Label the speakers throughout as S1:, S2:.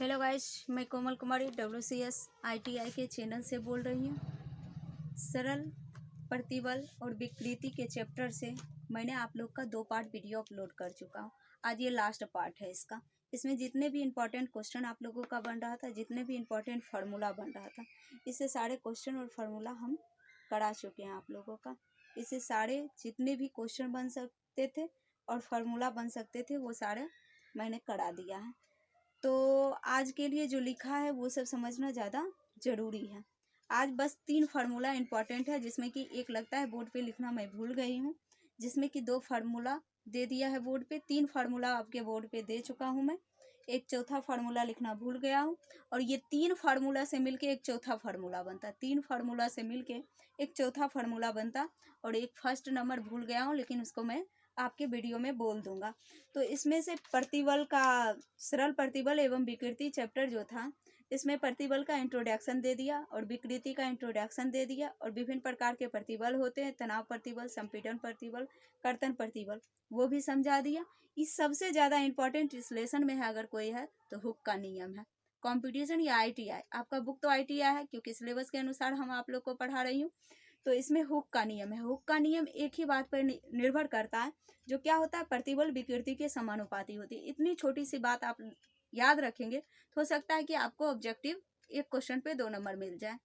S1: Hello guys, मैं कोमल कुमारी WCS ITI के channel से बोल रही हूँ। सरल प्रतिबल और विकृति के चैप्टर से मैंने आप लोग का 2 पार्ट वीडियो अपलोड कर चुका हूँ। आज ये लास्ट पार्ट है इसका। इसमें जितने भी इम्पोर्टेंट क्वेश्चन आप लोगों का बन रहा था, जितने भी इम्पोर्टेंट फार्मूला बन रहा था, इससे सारे क्वेश्चन और फार्मूला हम करा चुके हैं आप लोगों का। इससे सारे जितने भी क्वेश्चन बन सकते थे और फार्मूला बन सकते थे वो सारे मैंने करा दिया है। तो आज के लिए जो लिखा है वो सब समझना ज़्यादा ज़रूरी है। आज बस 3 फार्मूला इम्पॉर्टेंट है, जिसमें कि एक लगता है बोर्ड पे लिखना मैं भूल गई हूँ, जिसमें कि 2 फार्मूला दे दिया है बोर्ड पे। 3 फार्मूला आपके बोर्ड पे दे चुका हूँ मैं। एक चौथा फार्मूला लिखना भूल गया हूँ, और ये 3 फार्मूला से मिलके एक चौथा फार्मूला बनता। 3 फार्मूला से मिलके एक चौथा फार्मूला बनता, और एक फर्स्ट नंबर भूल गया हूँ, लेकिन उसको मैं आपके वीडियो में बोल दूंगा। तो इसमें से प्रतिबल का, सरल प्रतिबल एवं विकृति चैप्टर जो था, इसमें प्रतिबल का इंट्रोडक्शन दे दिया और विकृति का इंट्रोडक्शन दे दिया, और विभिन्न प्रकार के प्रतिबल होते हैं, तनाव प्रतिबल, संपीड़न प्रतिबल, कर्तन प्रतिबल, वो भी समझा दिया। इस सबसे ज़्यादा इंपॉर्टेंट इस लेसन में है अगर कोई है तो हुक का नियम है। कंपटीशन या ITI, आपका बुक तो ITI है क्योंकि सिलेबस के अनुसार हम आप लोग को पढ़ा रही हूँ। तो इसमें हुक का नियम है। हुक का नियम एक ही बात पर निर्भर करता है, जो क्या होता है, प्रतिबल विकृति के समानुपाती होती है। इतनी छोटी सी बात आप याद रखेंगे तो हो सकता है कि आपको ऑब्जेक्टिव एक क्वेश्चन पे 2 नंबर मिल जाए।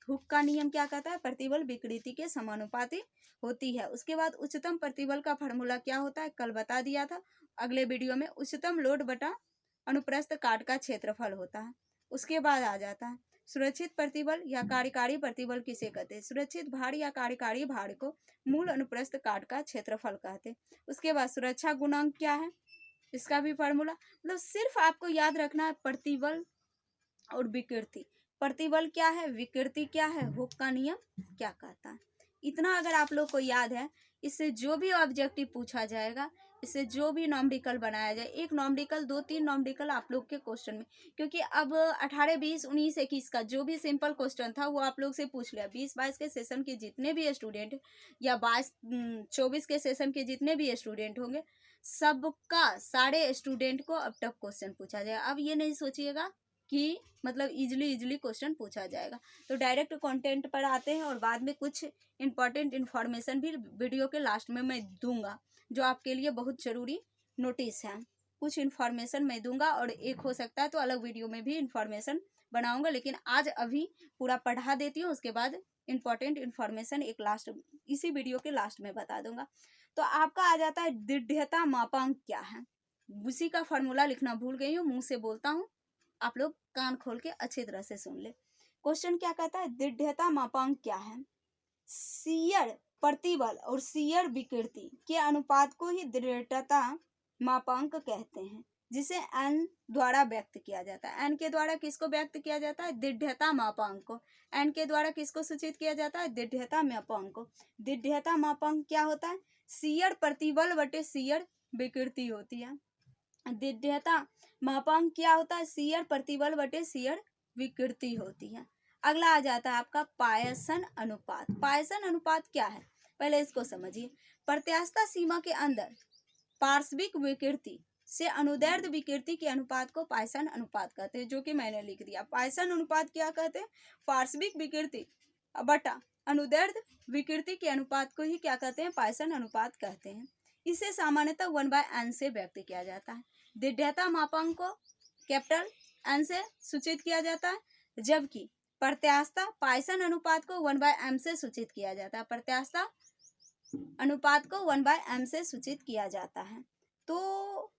S1: हुक का नियम क्या कहता है, प्रतिबल विकृति के समानुपाती होती है। उसके बाद उच्चतम प्रतिबल का फार्मूला क्या होता है, कल बता दिया था अगले वीडियो में। उच्चतम लोड बटा अनुप्रस्थ काट का क्षेत्रफल होता है। उसके बाद आ जाता है सुरक्षित प्रतिबल या कार्यकारी प्रतिबल किसे कहते हैं। सुरक्षित भार या कार्यकारी भार को मूल अनुप्रस्थ काट का क्षेत्रफल कहते हैं। उसके बाद सुरक्षा गुणांक क्या है, इसका भी फार्मूला। मतलब सिर्फ आपको याद रखना है प्रतिबल और विकृति। प्रतिबल क्या है, विकृति क्या है, हुक का नियम क्या कहता है, इतना अगर आप लोग को याद है, इससे जो भी ऑब्जेक्टिव पूछा जाएगा, इससे जो भी नॉमेरिकल बनाया जाए, एक नॉमेरिकल 2-3 नॉमेरिकल आप लोग के क्वेश्चन में, क्योंकि अब 18, 20, 19, 21 का जो भी सिंपल क्वेश्चन था वो आप लोग से पूछ लिया। 20-22 के सेशन के जितने भी स्टूडेंट, या 22-24 के सेशन के जितने भी स्टूडेंट होंगे, सबका, सारे स्टूडेंट को अब टफ क्वेश्चन पूछा जाएगा। अब ये नहीं सोचिएगा कि मतलब इजली क्वेश्चन पूछा जाएगा। तो डायरेक्ट कंटेंट पर आते हैं, और बाद में कुछ इंपॉर्टेंट इन्फॉर्मेशन भी वीडियो के लास्ट में मैं दूंगा, जो आपके लिए बहुत ज़रूरी नोटिस है। कुछ इन्फॉर्मेशन मैं दूंगा, और एक हो सकता है तो अलग वीडियो में भी इन्फॉर्मेशन बनाऊंगा, लेकिन आज अभी पूरा पढ़ा देती हूँ, उसके बाद इंपॉर्टेंट इन्फॉर्मेशन एक लास्ट, इसी वीडियो के लास्ट में बता दूंगा। तो आपका आ जाता है दृढ़ता मापांक क्या है। उसी का फार्मूला लिखना भूल गई हूँ, मुंह से बोलता हूँ, आप लोग कान खोल के अच्छी तरह से सुन ले। क्वेश्चन क्या कहता है, दृढ़ता मापांक क्या है। शियर प्रतिबल और शियर विकृति के अनुपात को ही दृढ़ता मापांक कहते हैं, जिसे n द्वारा व्यक्त किया जाता है। n के द्वारा किसको व्यक्त किया जाता है, दृढ़ता मापांक को। n के द्वारा किसको सूचित किया जाता है, दृढ़ता मापांक को। दृढ़ता मापांक क्या होता है, शियर प्रतिबल बटे शियर विकृति होती है। दृढ़ता मापांक क्या होता है, शियर प्रतिबल बटे शियर विकृति होती है। अगला आ जाता है आपका पायसन अनुपात। पायसन अनुपात क्या है, पहले इसको समझिए। प्रत्यास्थता सीमा के अंदर पार्श्विक विकृति से अनुदैर्ध्य विकृति के अनुपात को पायसन अनुपात कहते हैं, जो कि मैंने लिख दिया। पायसन अनुपात क्या कहते हैं, पार्श्विक विकृति बटा अनुदैर्ध्य विकृति के अनुपात को ही क्या कहते हैं, पायसन अनुपात कहते हैं। इसे सामान्यतः 1/n से व्यक्त किया जाता है। दृढ़ता मापांक को कैपिटल N से सूचित किया जाता है, जबकि प्रत्यास्थता पायसन अनुपात को 1/m से सूचित किया जाता है। प्रत्यास्थता अनुपात को 1/m से सूचित किया जाता है। तो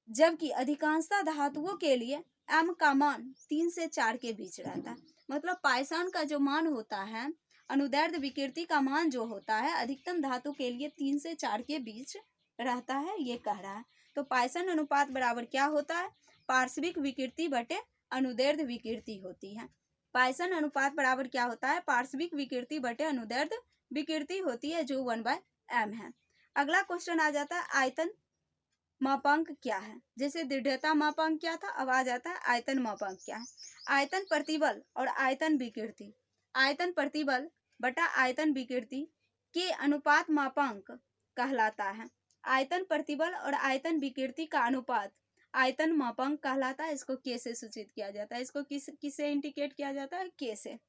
S1: जबकि अधिकांशतः धातुओं के लिए m का मान 3 से 4 के बीच रहता है। मतलब पायसन का जो मान होता है, अनुदैर्ध्य विकृति का मान जो होता है, अधिकतम धातु के लिए 3 से 4 के बीच रहता है, ये कह रहा है। तो पायसन अनुपात बराबर क्या होता है, पार्श्विक विकृति बटे अनुदैर्ध्य विकृति होती है। पायसन अनुपात बराबर क्या होता है, पार्श्विक विकृति बटे अनुदैर्ध्य विकृति होती है, जो 1/m है। अगला क्वेश्चन आ जाता है आयतन मापांक क्या है। जैसे दृढ़ता मापांक क्या था, अब आ जाता है आयतन मापांक क्या है। आयतन प्रतिबल और आयतन विकृति, आयतन प्रतिबल बटा आयतन विकृति के अनुपात मापांक कहलाता है। आयतन प्रतिबल और आयतन विकृति का अनुपात आयतन मापांक कहलाता है, इसको के से सूचित किया जाता है। इसको किससे इंडिकेट किया जाता है? के से।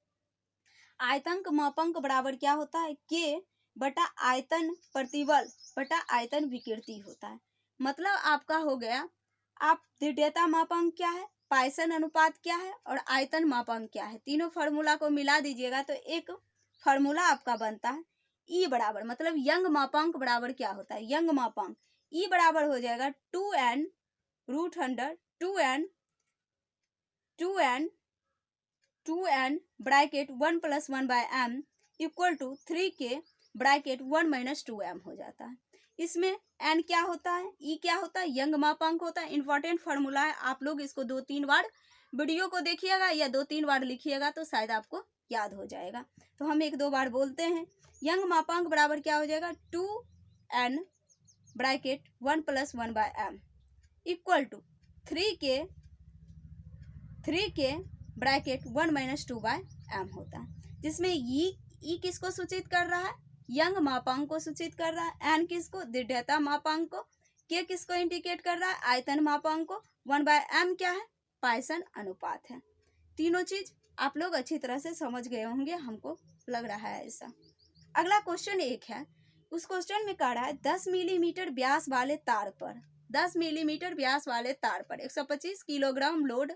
S1: आयतन मापांक बराबर क्या होता है? के बटा आयतन प्रतिबल बटा आयतन विकृति होता है। मतलब आपका हो गया, आप दृढ़ता मापांक क्या है, पाइसन अनुपात क्या है और आयतन मापांक क्या है, तीनों फार्मूला को मिला दीजिएगा तो एक फार्मूला आपका बनता है ई बराबर, मतलब यंग मापांक बराबर क्या होता है? यंग मापांक ई बराबर हो जाएगा 2n root under 2n bracket 1 + 1/m equal to 3k bracket 1 - 2m हो जाता है। इसमें n क्या होता है, ई क्या होता है, यंग मापांक होता है। इंपॉर्टेंट फार्मूला है, आप लोग इसको 2-3 बार वीडियो को देखिएगा या 2-3 बार लिखिएगा तो शायद आपको याद हो जाएगा। तो हम 1-2 बार बोलते हैं। यंग मापांक बराबर क्या हो जाएगा? 2n bracket 1 + 1/m equal to 3k bracket 1 - 2/m होता है, जिसमें ई किसको सूचित कर रहा है? यंग मापांक को सूचित कर रहा है। एन किसको? दृढ़ता मापांक को। के किसको इंडिकेट कर रहा है? आयतन मापांक को। 1/m क्या है? पाइसन अनुपात है। तीनों चीज आप लोग अच्छी तरह से समझ गए होंगे, हमको लग रहा है ऐसा। अगला क्वेश्चन एक है, उस क्वेश्चन में कह रहा है 10 मिलीमीटर व्यास वाले तार पर 10 मिलीमीटर व्यास वाले तार पर 125 किलोग्राम लोड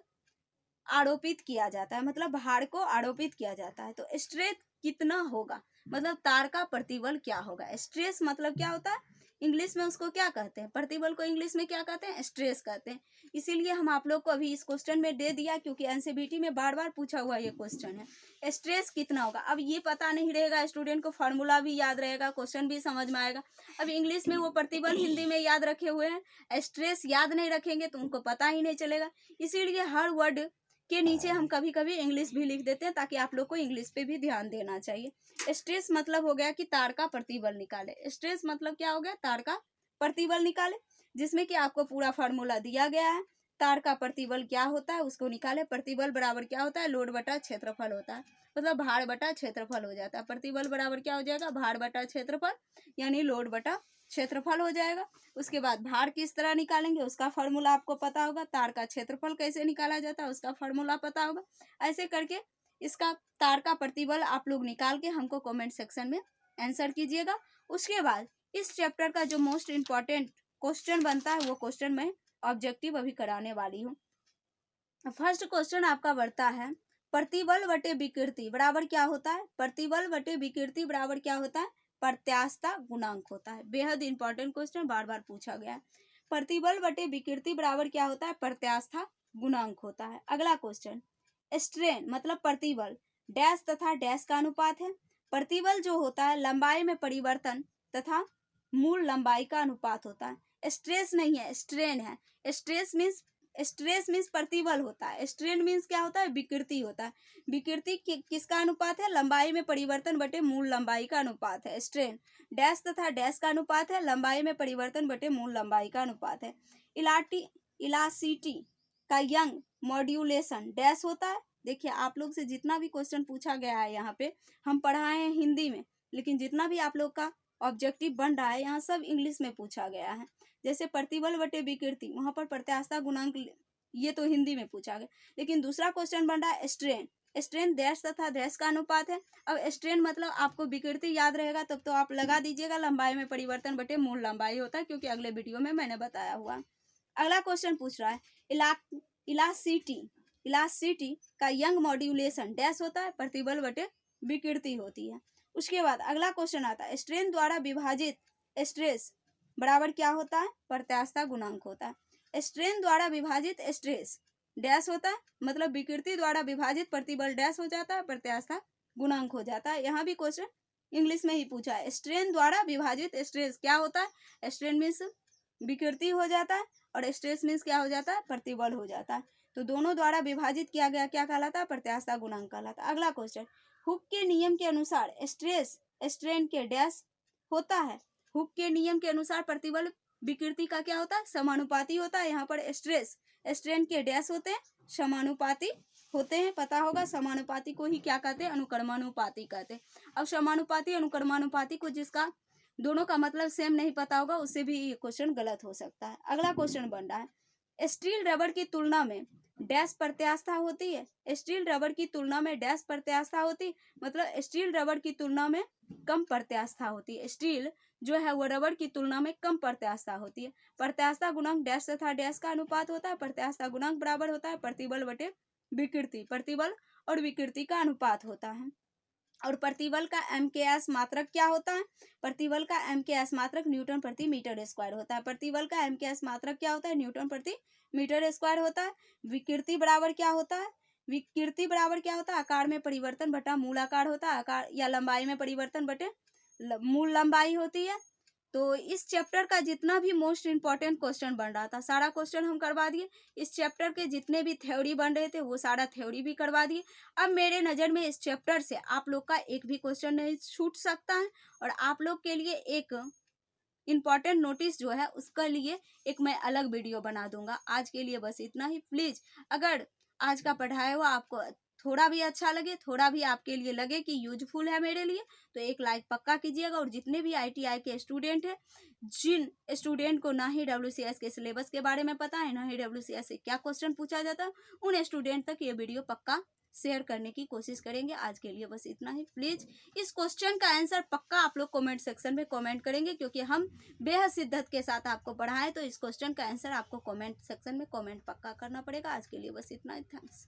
S1: आरोपित किया जाता है, मतलब भार को आरोपित किया जाता है। तो स्ट्रेस कितना होगा, मतलब तार का प्रतिबल क्या होगा? स्ट्रेस मतलब क्या होता है? इंग्लिश में उसको क्या कहते हैं? प्रतिबल को इंग्लिश में क्या कहते हैं? स्ट्रेस कहते हैं। इसीलिए हम आप लोग को अभी इस क्वेश्चन में दे दिया, क्योंकि एनसीईआरटी में बार बार पूछा हुआ ये क्वेश्चन है। स्ट्रेस कितना होगा? अब ये पता नहीं रहेगा स्टूडेंट को, फार्मूला भी याद रहेगा, क्वेश्चन भी समझ में आएगा। अब इंग्लिश में वो प्रतिबल हिंदी में याद रखे हुए हैं, स्ट्रेस याद नहीं रखेंगे तो उनको पता ही नहीं चलेगा। इसीलिए हर वर्ड के नीचे हम कभी कभी इंग्लिश भी लिख देते हैं, ताकि आप लोग को इंग्लिश पे भी ध्यान देना चाहिए। स्ट्रेस मतलब हो गया कि तार का प्रतिबल निकाले। स्ट्रेस मतलब क्या हो गया? तार का प्रतिबल निकाले, जिसमें कि आपको पूरा फार्मूला दिया गया है। तार का प्रतिबल क्या होता है उसको निकाले। प्रतिबल बराबर क्या होता है? लोड बटा क्षेत्रफल होता है, मतलब भार बटा क्षेत्रफल हो जाता है। प्रतिबल बराबर क्या हो जाएगा? भार बटा क्षेत्रफल, यानी लोड बटा क्षेत्रफल हो जाएगा। उसके बाद भार किस तरह निकालेंगे उसका फार्मूला आपको पता होगा। तार का क्षेत्रफल कैसे निकाला जाता है उसका फार्मूला पता होगा। ऐसे करके इसका तार का प्रतिबल आप लोग निकाल के हमको कमेंट सेक्शन में आंसर कीजिएगा। उसके बाद इस चैप्टर का जो मोस्ट इम्पॉर्टेंट क्वेश्चन बनता है वो क्वेश्चन मैं ऑब्जेक्टिव अभी कराने वाली हूँ। फर्स्ट क्वेश्चन आपका बढ़ता है, प्रतिबल बटे विकृति बराबर क्या होता है? प्रतिबल बटे विकृति बराबर क्या होता है? प्रत्यास्थता गुणांक होता है। बेहद इंपॉर्टेंट क्वेश्चन, बार बार पूछा गया है। प्रतिबल बटे विकृति बराबर क्या होता है? प्रत्यास्थता गुणांक होता है। अगला क्वेश्चन, स्ट्रेन मतलब प्रतिबल डैश तथा डैश का अनुपात है। प्रतिबल जो होता है लंबाई में परिवर्तन तथा मूल लंबाई का अनुपात होता है। स्ट्रेस नहीं है, स्ट्रेन है। स्ट्रेस मीन्स प्रतिबल होता है, स्ट्रेन मीन्स क्या होता है? विकृति होता है। विकृति किसका अनुपात है? लंबाई में परिवर्तन बटे मूल लंबाई का अनुपात है। स्ट्रेन डैश तथा डैश का अनुपात है, लंबाई में परिवर्तन बटे मूल लंबाई का अनुपात है। इलास्टिसिटी का यंग मॉड्यूलेशन डैश होता है। देखिए आप लोग से जितना भी क्वेश्चन पूछा गया है यहाँ पे हम पढ़ाए हैं हिंदी में, लेकिन जितना भी आप लोग का ऑब्जेक्टिव बन रहा है यहाँ सब इंग्लिश में पूछा गया है। जैसे प्रतिबल बटे विकृति, वहां पर प्रत्यास्थता गुणांक ये तो हिंदी में पूछा गया, लेकिन दूसरा क्वेश्चन बन रहा है स्ट्रेन। स्ट्रेन डैश तथा डैश का अनुपात है। अब स्ट्रेन मतलब आपको विकृति याद रहेगा तब तो आप लगा दीजिएगा, लंबाई में परिवर्तन बटे मूल लंबाई होता है, क्योंकि अगले वीडियो में मैंने बताया हुआ। अगला क्वेश्चन पूछ रहा है इलास्टिसिटी का यंग मॉड्यूलेशन डैश होता है, प्रतिबल बटे विकृति होती है। उसके बाद अगला क्वेश्चन आता है, स्ट्रेन द्वारा विभाजित स्ट्रेस बराबर क्या होता है? प्रत्यास्थता गुणांक होता है। स्ट्रेन द्वारा विभाजित स्ट्रेस डैश होता है, मतलब विकृति द्वारा विभाजित प्रतिबल डैश हो जाता है, प्रत्यास्थता गुणांक हो जाता है। यहाँ भी क्वेश्चन इंग्लिश में ही पूछा है। स्ट्रेन द्वारा विभाजित स्ट्रेस क्या होता है? स्ट्रेन मीन्स विकृति हो जाता है और स्ट्रेस मीन्स क्या हो जाता है? प्रतिबल हो जाता है। तो दोनों द्वारा विभाजित किया गया क्या कहलाता है? प्रत्यास्थता गुणांक कहलाता है। अगला क्वेश्चन, हुक के नियम के अनुसार स्ट्रेस स्ट्रेन के डैश होता है। हुक के नियम के अनुसार प्रतिबल विकृति का क्या होता है? समानुपाती होता है। यहाँ पर स्ट्रेस स्ट्रेन के डैश होते हैं, समानुपाती होते हैं। पता होगा समानुपाती को ही क्या कहते हैं? अनुक्रमानुपाती कहते हैं। अब समानुपाती अनुक्रमानुपाती को जिसका दोनों का मतलब सेम नहीं पता होगा उससे भी ये क्वेश्चन गलत हो सकता है। अगला क्वेश्चन बन रहा है, स्टील रबर की तुलना में डैश प्रत्यास्था होती है। स्टील रबर की तुलना में डैश प्रत्यास्था होती, मतलब स्टील रबर की तुलना में कम प्रत्यास्था होती है। स्टील जो है वो रबर की तुलना में कम प्रत्यास्था होती है। प्रत्यास्था गुणांक डैश तथा डैश का अनुपात होता है। प्रत्यास्था गुणांक बराबर होता है प्रतिबल बटे विकृति, प्रतिबल और विकृति का अनुपात होता है। और प्रतिबल का MKS मात्रक क्या होता है? प्रतिबल का MKS मात्रक न्यूटन प्रति मीटर स्क्वायर होता है। प्रतिबल का MKS मात्रक क्या होता है? न्यूटन प्रति मीटर स्क्वायर होता है। विकृति बराबर क्या होता है? विकृति बराबर क्या होता है? आकार में परिवर्तन बटा मूल आकार होता है। आकार या लंबाई में परिवर्तन बटे मूल लंबाई होती है। तो इस चैप्टर का जितना भी मोस्ट इंपॉर्टेंट क्वेश्चन बन रहा था सारा क्वेश्चन हम करवा दिए। इस चैप्टर के जितने भी थ्योरी बन रहे थे वो सारा थ्योरी भी करवा दिए। अब मेरे नज़र में इस चैप्टर से आप लोग का एक भी क्वेश्चन नहीं छूट सकता है। और आप लोग के लिए एक इम्पॉर्टेंट नोटिस जो है उसके लिए एक मैं अलग वीडियो बना दूंगा। आज के लिए बस इतना ही। प्लीज़ अगर आज का पढ़ाया हुआ आपको थोड़ा भी अच्छा लगे, थोड़ा भी आपके लिए लगे कि यूजफुल है मेरे लिए, तो एक लाइक पक्का कीजिएगा। और जितने भी ITI के स्टूडेंट हैं, जिन स्टूडेंट को ना ही WCS के सिलेबस के बारे में पता है, ना ही WCS से क्या क्वेश्चन पूछा जाता है, उन स्टूडेंट तक ये वीडियो पक्का शेयर करने की कोशिश करेंगे। आज के लिए बस इतना ही। प्लीज़ इस क्वेश्चन का आंसर पक्का आप लोग कमेंट सेक्शन में कमेंट करेंगे, क्योंकि हम बेहद शिद्दत के साथ आपको पढ़ाएं। तो इस क्वेश्चन का आंसर आपको कमेंट सेक्शन में कमेंट पक्का करना पड़ेगा। आज के लिए बस इतना ही। थैंक्स।